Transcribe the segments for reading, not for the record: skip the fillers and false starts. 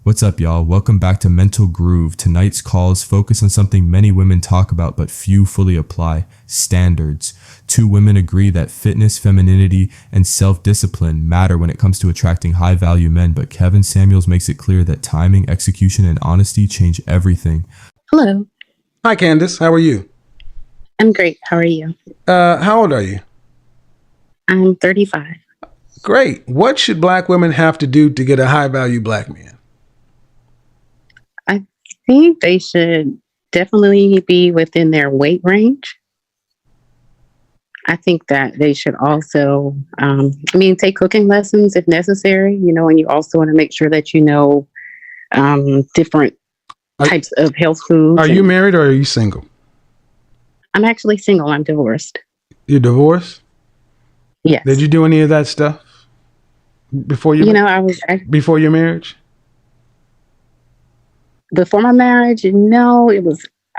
What's up, y'all? Welcome back to Mental Groove. Tonight's calls focus on something many women talk about but few fully apply: standards. Two women agree that fitness, femininity, and self-discipline matter when it comes to attracting high-value men, but Kevin Samuels makes it clear that timing, execution, and honesty change everything. Hello. Hi, Candace. How are you? I'm great. How are you? How old are you? I'm 35. Great. What should black women have to do to get a high-value black man? I think they should definitely be within their weight range. I think that they should also, take cooking lessons if necessary, and you also want to make sure that different types of health foods. Are you married or are you single? I'm actually single. I'm divorced. You're divorced? Yes. Did you do any of that stuff before you? Before your marriage? Before my marriage, no,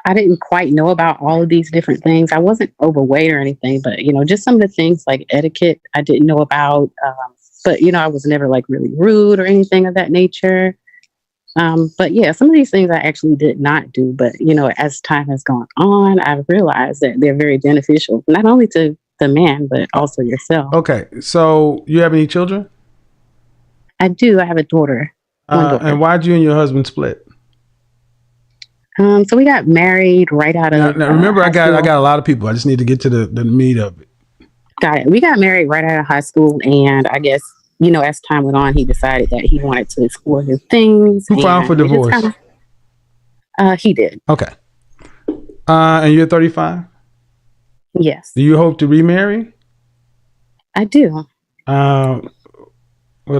I didn't quite know about all of these different things. I wasn't overweight or anything, but, just some of the things like etiquette I didn't know about. But, I was never like really rude or anything of that nature. But yeah, some of these things I actually did not do. But, as time has gone on, I've realized that they're very beneficial, not only to the man, but also yourself. Okay. So you have any children? I do. I have a daughter. One daughter. And why'd you and your husband split? So we got married right out of. Now remember, I got a lot of people. I just need to get to the meat of it. Got it. We got married right out of high school, and I guess as time went on, he decided that he wanted to explore his things. Who filed for divorce? He did. Okay. And you're 35? Yes. Do you hope to remarry? I do. Well,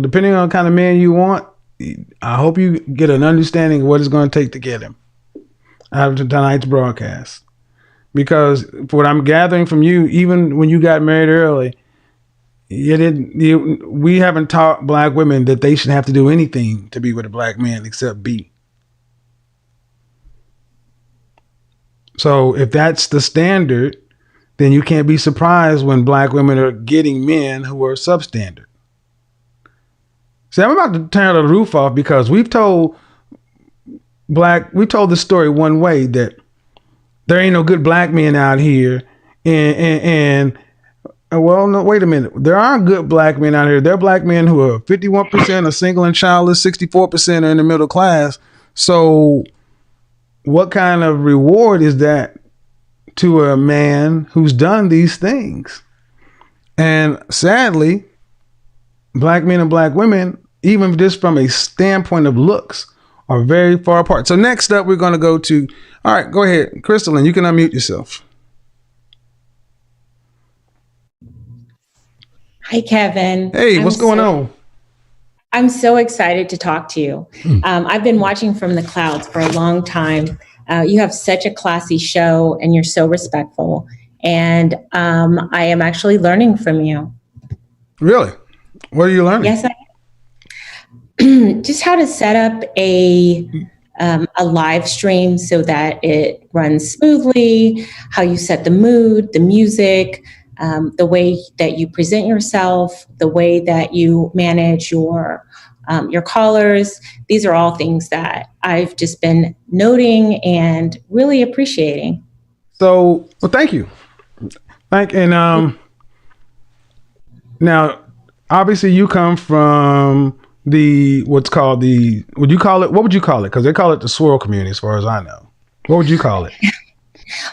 depending on the kind of man you want, I hope you get an understanding of what it's going to take to get him out of tonight's broadcast. Because for what I'm gathering from you, even when you got married early, we haven't taught black women that they should have to do anything to be with a black man except be. So if that's the standard, then you can't be surprised when black women are getting men who are substandard. See, I'm about to tear the roof off because we told the story one way, that there ain't no good black men out here. And well, no, wait a minute. There are good black men out here. There are black men who are 51% are single and childless, 64% are in the middle class. So what kind of reward is that to a man who's done these things? And sadly, black men and black women, even just from a standpoint of looks, are very far apart. So next up, we're going to go to, all right, go ahead, Crystalline, you can unmute yourself. Hi, Kevin. Hey, what's going on? I'm so excited to talk to you. I've been watching from the clouds for a long time. You have such a classy show and you're so respectful. And I am actually learning from you. Really? What are you learning? Yes, I am. Just how to set up a live stream so that it runs smoothly, how you set the mood, the music, the way that you present yourself, the way that you manage your callers. These are all things that I've just been noting and really appreciating. So, well, thank you. Now, obviously you come from what would you call it? Because they call it the swirl community as far as I know. What would you call it?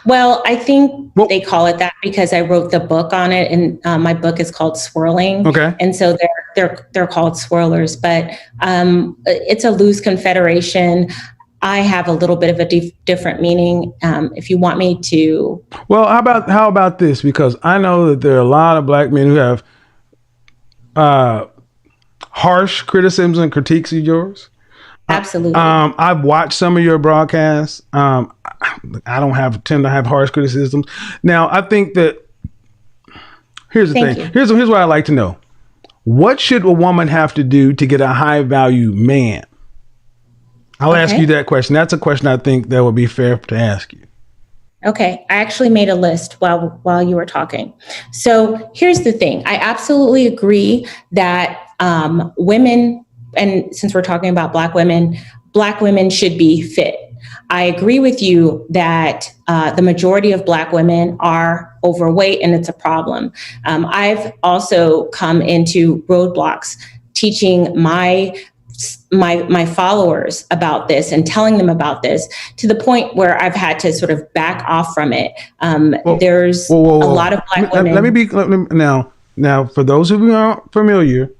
Well, I think they call it that because I wrote the book on it, and my book is called Swirling. Okay. And so they're called swirlers, but it's a loose confederation. I have a little bit of a different meaning. If you want me to. Well, how about this? Because I know that there are a lot of black men who have harsh criticisms and critiques of yours. Absolutely. I've watched some of your broadcasts. I don't tend to have harsh criticisms. Now, I think that here's the thing. Here's what I like to know. What should a woman have to do to get a high value man? I'll ask you that question. That's a question I think that would be fair to ask you. Okay, I actually made a list while you were talking. So here's the thing. I absolutely agree that women and since we're talking about Black women should be fit. I agree with you that the majority of Black women are overweight, and it's a problem. I've also come into roadblocks teaching my followers about this and telling them about this, to the point where I've had to sort of back off from it. There's a lot of Black women. Let me now, for those who aren't familiar,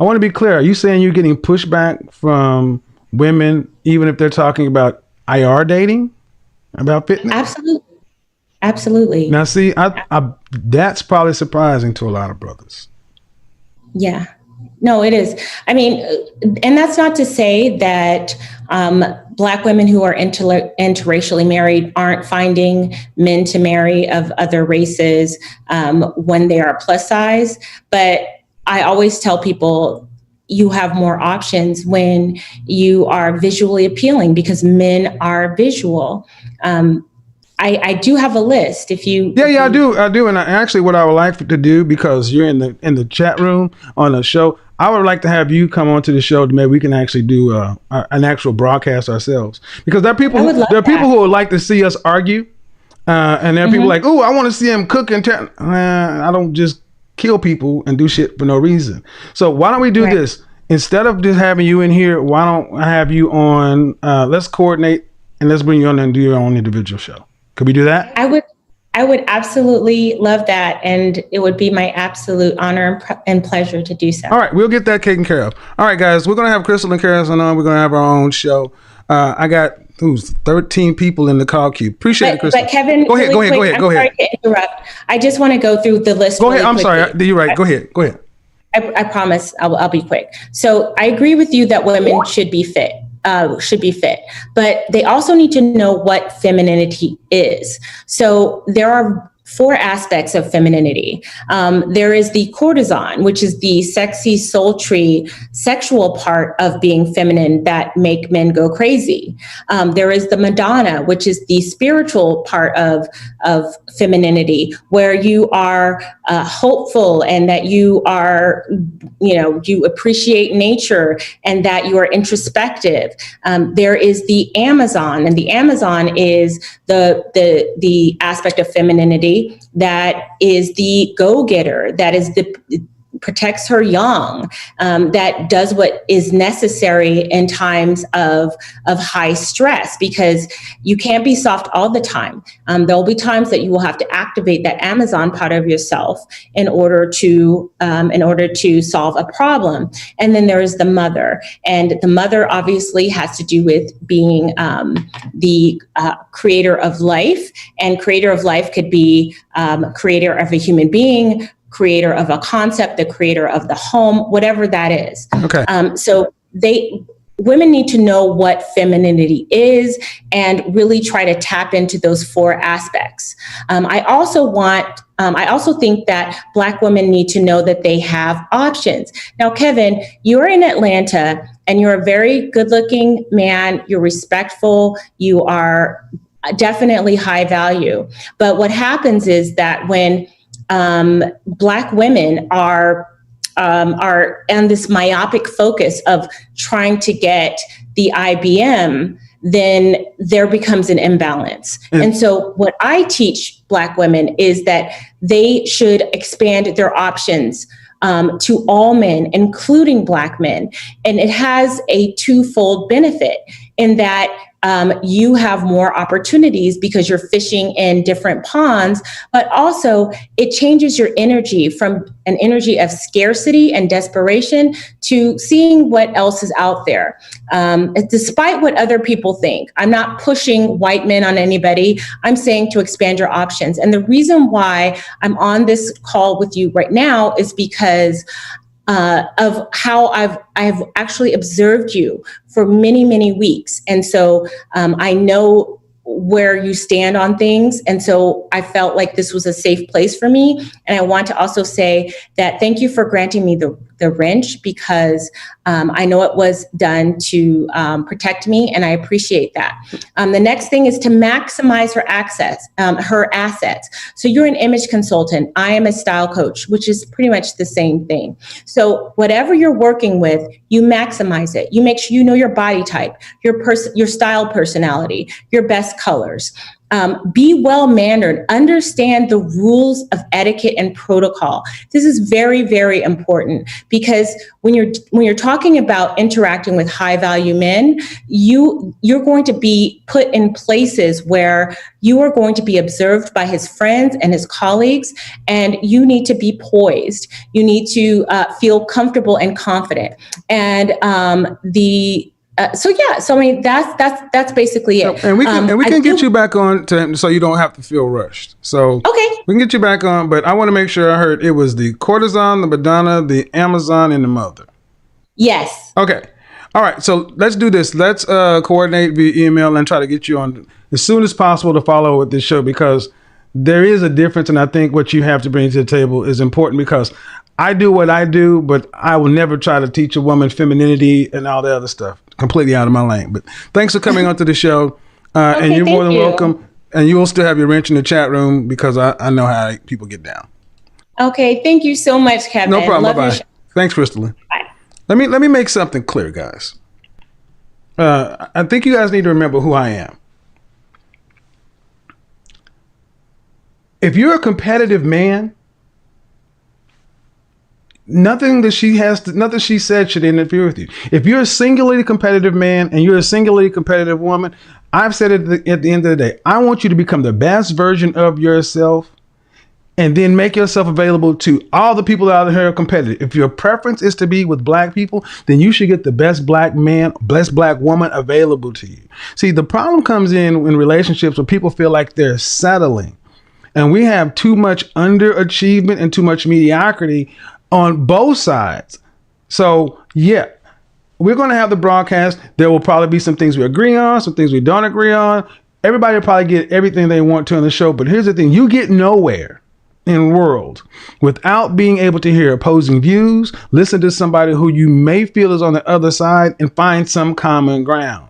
I want to be clear. Are you saying you're getting pushback from women, even if they're talking about IR dating, about fitness? Absolutely. Now, see, I that's probably surprising to a lot of brothers. Yeah. No, it is. I mean, and that's not to say that Black women who are interracially married aren't finding men to marry of other races when they are plus size. But I always tell people, you have more options when you are visually appealing, because men are visual. I do have a list. If you, I do, and actually, what I would like to do, because you're in the chat room on the show, I would like to have you come onto the show to maybe we can actually do an actual broadcast ourselves, because there are people who would like to see us argue, and there are people like, oh, I want to see him cook and I don't just kill people and do shit for no reason. So why don't we do this? Instead of just having you in here, why don't I have you on? Let's coordinate and let's bring you on and do your own individual show. Could we do that? I would absolutely love that, and it would be my absolute honor and pleasure to do so. All right, we'll get that taken care of. All right, guys, we're gonna have Crystal and Carolyn on. We're gonna have our own show. I got 13 people in the call queue. Appreciate it, Crystal. But Kevin, go ahead. Sorry to interrupt. I just want to go through the list. Go ahead. I'm sorry. You're right. Go ahead. I promise I'll be quick. So I agree with you that women should be fit, but they also need to know what femininity is. So there are 4 aspects of femininity. There is the courtesan, which is the sexy, sultry, sexual part of being feminine that make men go crazy. There is the Madonna, which is the spiritual part of femininity, where you are hopeful, and that you are, you appreciate nature, and that you are introspective. There is the Amazon, and the Amazon is the aspect of femininity that is the go-getter, that is protects her young, that does what is necessary in times of high stress, because you can't be soft all the time. There will be times that you will have to activate that Amazon part of yourself in order to solve a problem. And then there is the mother, and the mother obviously has to do with being the creator of life, and creator of life could be creator of a human being, creator of a concept, the creator of the home, whatever that is. Okay. So women need to know what femininity is and really try to tap into those 4 aspects. I also think that Black women need to know that they have options. Now, Kevin, you're in Atlanta, and you're a very good-looking man. You're respectful. You are definitely high value. But what happens is that when Black women are on this myopic focus of trying to get the IBM, then there becomes an imbalance. And so what I teach Black women is that they should expand their options to all men, including Black men. And it has a twofold benefit in that you have more opportunities because you're fishing in different ponds, but also it changes your energy from an energy of scarcity and desperation to seeing what else is out there. Despite what other people think, I'm not pushing white men on anybody. I'm saying to expand your options. And the reason why I'm on this call with you right now is because of how I've actually observed you for many, many weeks. And so I know where you stand on things. And so I felt like this was a safe place for me. And I want to also say that thank you for granting me the the wrench, because I know it was done to protect me, and I appreciate that. The next thing is to maximize her assets. So you're an image consultant. I am a style coach, which is pretty much the same thing. So whatever you're working with, you maximize it. You make sure you know your body type, your style personality, your best colors. Be well-mannered, understand the rules of etiquette and protocol. This is very, very important, because when you're talking about interacting with high-value men, you're going to be put in places where you are going to be observed by his friends and his colleagues, and you need to be poised. You need to feel comfortable and confident. And so I mean that's basically it. So, and we can get you back on so you don't have to feel rushed. So okay, we can get you back on, but I want to make sure I heard it was the courtesan, the Madonna, the Amazon, and the mother. Yes. Okay. All right. So let's do this. Let's coordinate via email and try to get you on as soon as possible to follow with this show, because there is a difference, and I think what you have to bring to the table is important, because I do what I do, but I will never try to teach a woman femininity and all the other stuff. Completely out of my lane. But thanks for coming onto the show. Okay, and you're more than you. welcome. And you will still have your wrench in the chat room, because I know how people get down. Okay. Thank you so much, Kevin. No problem. Love Bye-bye. Thanks, Crystalline. Bye. Let me make something clear, guys. I think you guys need to remember who I am. If you're a competitive man, nothing she said should interfere with you. If you're a singularly competitive man and you're a singularly competitive woman, I've said it at the end of the day, I want you to become the best version of yourself, and then make yourself available to all the people out there who are competitive. If your preference is to be with black people, then you should get the best black man, best black woman available to you. See, the problem comes in relationships where people feel like they're settling, and we have too much underachievement and too much mediocrity on both sides. So yeah, we're going to have the broadcast. There will probably be some things we agree on, some things we don't agree on. Everybody will probably get everything they want to on the show. But here's the thing. You get nowhere in the world without being able to hear opposing views, listen to somebody who you may feel is on the other side, and find some common ground.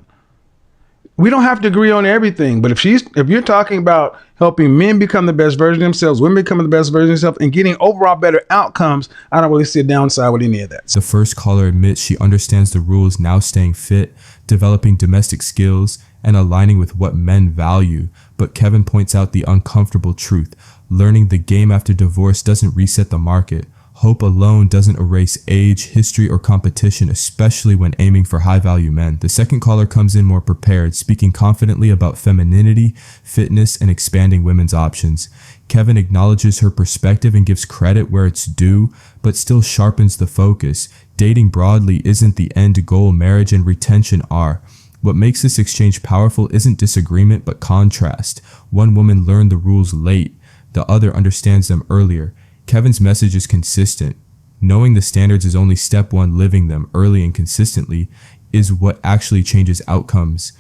We don't have to agree on everything, but if you're talking about helping men become the best version of themselves, women becoming the best version of themselves, and getting overall better outcomes, I don't really see a downside with any of that. The first caller admits she understands the rules, now staying fit, developing domestic skills, and aligning with what men value. But Kevin points out the uncomfortable truth. Learning the game after divorce doesn't reset the market. Hope alone doesn't erase age, history, or competition, especially when aiming for high-value men. The second caller comes in more prepared, speaking confidently about femininity, fitness, and expanding women's options. Kevin acknowledges her perspective and gives credit where it's due, but still sharpens the focus. Dating broadly isn't the end goal, marriage and retention are. What makes this exchange powerful isn't disagreement, but contrast. One woman learned the rules late, the other understands them earlier. Kevin's message is consistent. Knowing the standards is only step one. Living them early and consistently is what actually changes outcomes.